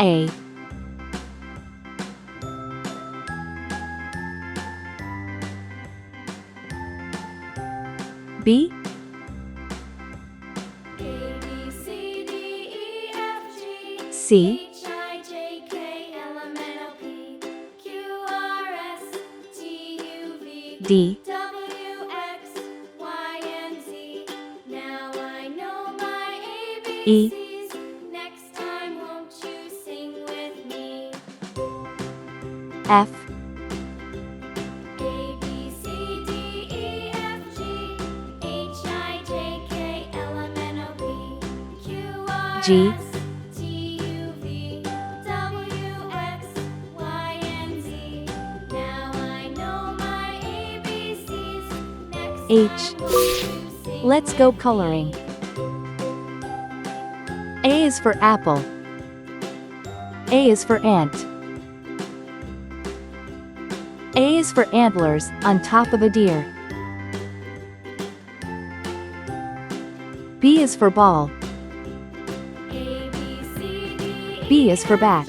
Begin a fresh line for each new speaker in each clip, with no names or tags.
A, B,
A, B, C, D, E, F, G,
C,
H, I, J, K, L, M, N, O, P, Q, R, S, T, U, V,
D,
W, X, Y, and Z. Now I know my
E,
ABCs. Next time, won't you sing with me?
F,
A, B, C, D, E, F, G, H, I, J, K, L, M, N, O, P, Q, R,
G,
S, T, U, V, W, X, Y, and Z. Now I know my ABCs. Next
H.
time, won't you sing
Let's go
with me?
coloring. A is for apple. A is for ant. A is for antlers on top of a deer. B is for ball.
A, B, C, D,
B is for bat.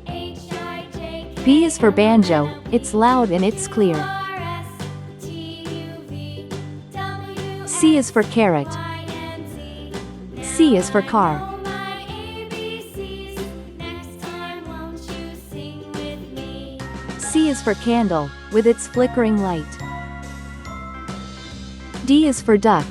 H, I, J, K,
B is for banjo. It's loud and it's clear.
R, S, T, U, V, W,
C is for carrot.
Y, and Z.
C is for car.
Know my ABCs. Next time, won't you sing with me?
C is for candle, with its flickering light. D is for duck.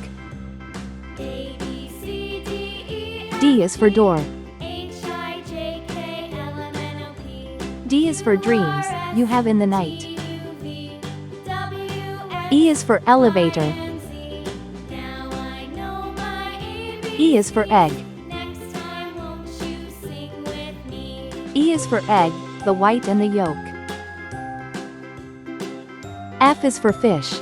A, B, C, D, E, F,
D is for door.
H, I, J, K, L, M, N, O, P,
D is for dreams you have in the night.
T, U, V, W, X,
E is for elevator.
and Z. Now I know my ABCs.
E is for egg.
Next time, won't you sing with me?
E is for egg, the white and the yolk. F is for fish.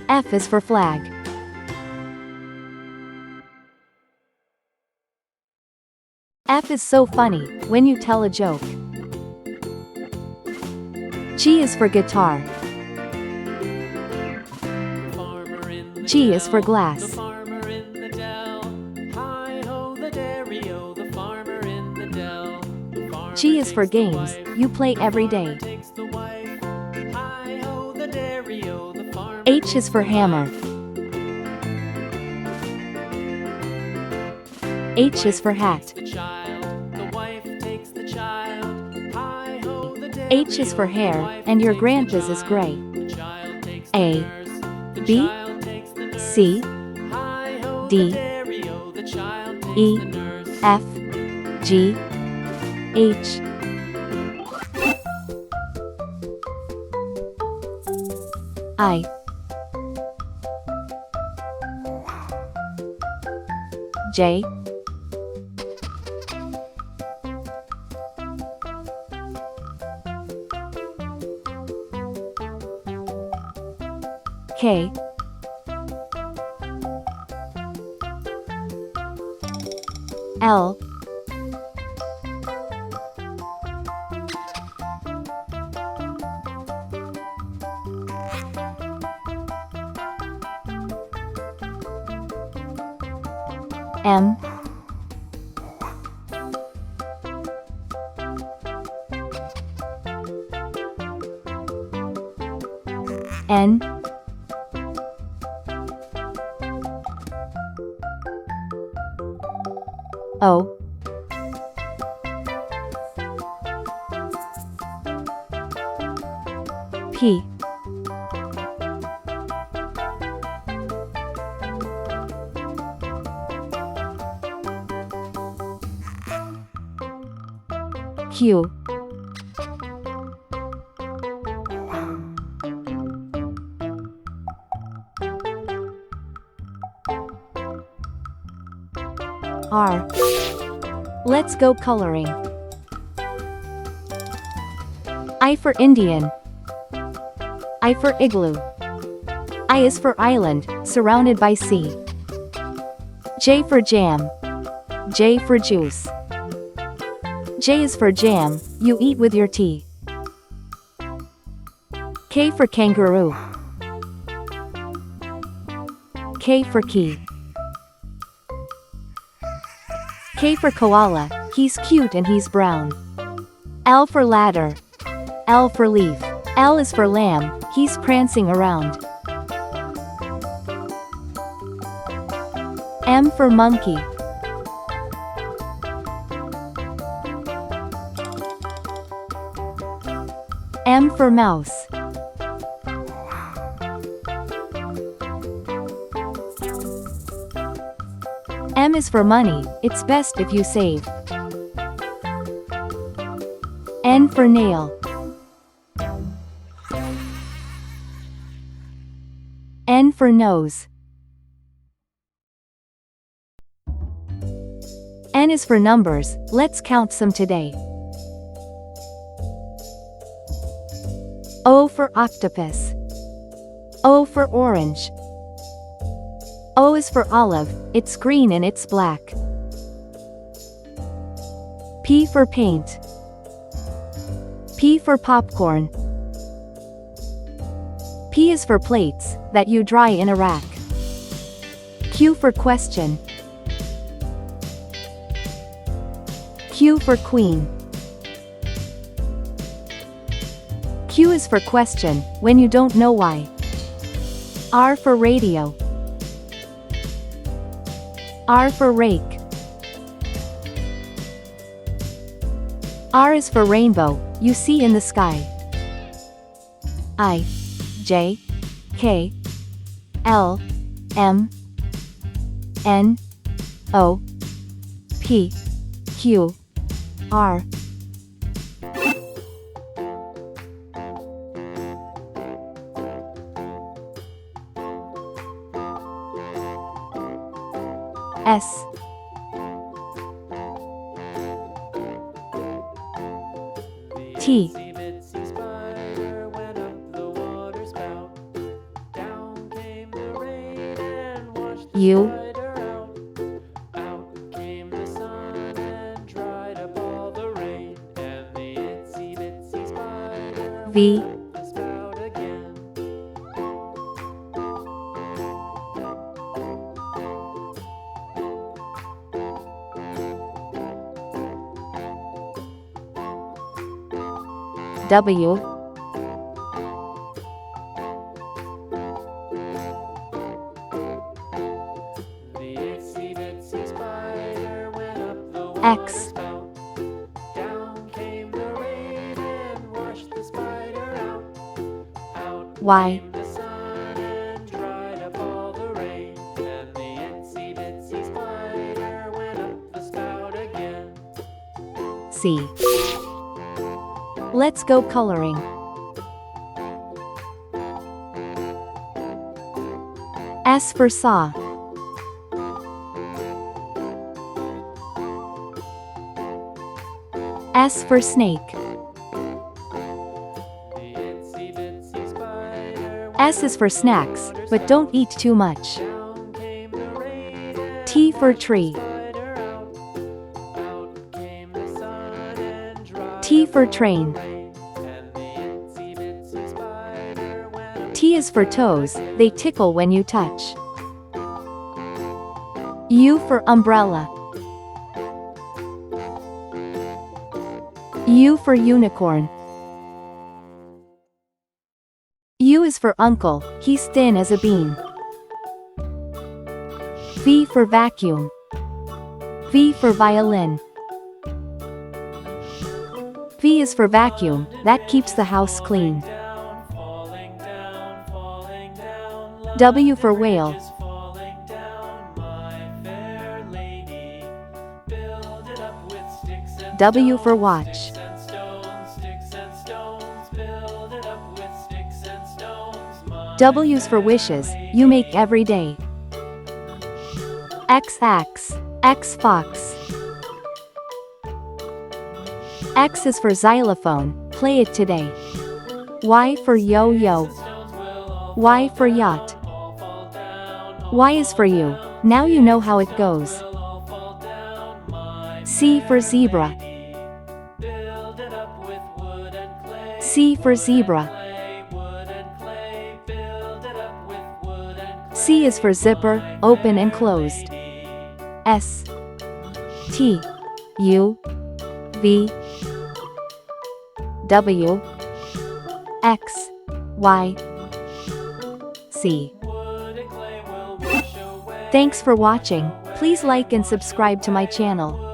F is for flag. F is so funny when you tell a joke. G is for guitar. G is for glass.
The farmer in the dell. Hi-ho, the dairy-o, the farmer in the dell. The farmer
G is for
takes the
games
wife,
you play every
farmer
day.
takes the wife. Hi-ho, the dairy-o, the farmer
H is for hammer. H is for hat.
takes the child. The wife takes the child. Hi-ho, the
H is for
dairy-o, the
hair,
wife
and your
takes the
grandpa's is
child.
gray.
The child takes
A,
the nurse. The
B,
child takes the nurse.
C,
Hi-ho,
D,
the dairy-o, the child takes
E,
the nurse.
F, G, H. I, J, K, L, M, N, O, P, Q, R. Let's go coloring. I for Indian. I for igloo. I is for island, surrounded by sea. J for jam. J for juice. J is for jam, you eat with your tea. K for kangaroo. K for key. K for koala, he's cute and he's brown. L for ladder. L for leaf. L is for lamb, he's prancing around. M for monkey. M for mouse. M is for money, it's best if you save. N for nail. N for nose. N is for numbers, let's count some today. O for octopus. O for orange. O is for olive, it's green and it's black. P for paint. P for popcorn. P is for plates, that you dry in a rack. Q for question. Q for queen. Q is for question, when you don't know why. R for radio. R for rake. R is for rainbow, you see in the sky. I, J, K, L, M, N, O, P, Q, R. S. T.
Itsy Bitsy Spider went up the water spout. Down came the rain and washed the
U.
spider out. Out came the sun and dried up all the rain. And the Itsy Bitsy Spider
V.
went up the spout again.
W.
The Itsy Bitsy Spider went up the water
X.
spout. Down came the rain and washed the spider out. Out
Y.
came the sun and dried up all the rain. And the Itsy Bitsy Spider went up the spout again.
C. Let's go coloring. S for saw. S for snake.
The Itsy Bitsy Spider went
S is for
up the
snacks,
water
but
spout.
don't eat too much.
Down came the rain and
T for
washed the
tree.
spider out. Out came the sun and dried
T
up
for
all
train.
the rain. And the Itsy Bitsy Spider went up
T is for toes, they tickle when you touch. U for umbrella. U for unicorn. U is for uncle, he's thin as a bean. V for vacuum. V for violin. V is for vacuum, that keeps the house clean.
down, falling down, falling down.
W for whale.
Is falling down, my fair lady. Build it up with sticks and
W
stones,
for watch.
sticks and stones, sticks and stones. Build it up with sticks and stones, my
W's for wishes, you make every day. X axe. X fox. X is for xylophone, play it today. Y for yo-yo.
stones will all
Y for yacht.
fall down,
Y is for you, now you know how it goes.
will all fall down, my
C for zebra.
build it up with wood and clay.
C for zebra.
Clay, wood and clay. Build it up with wood and clay.
C is for zipper, open and closed. S. T T U V W X Y C.
Wood and clay will wash away.
Thanks for watching. Please like and subscribe to my channel.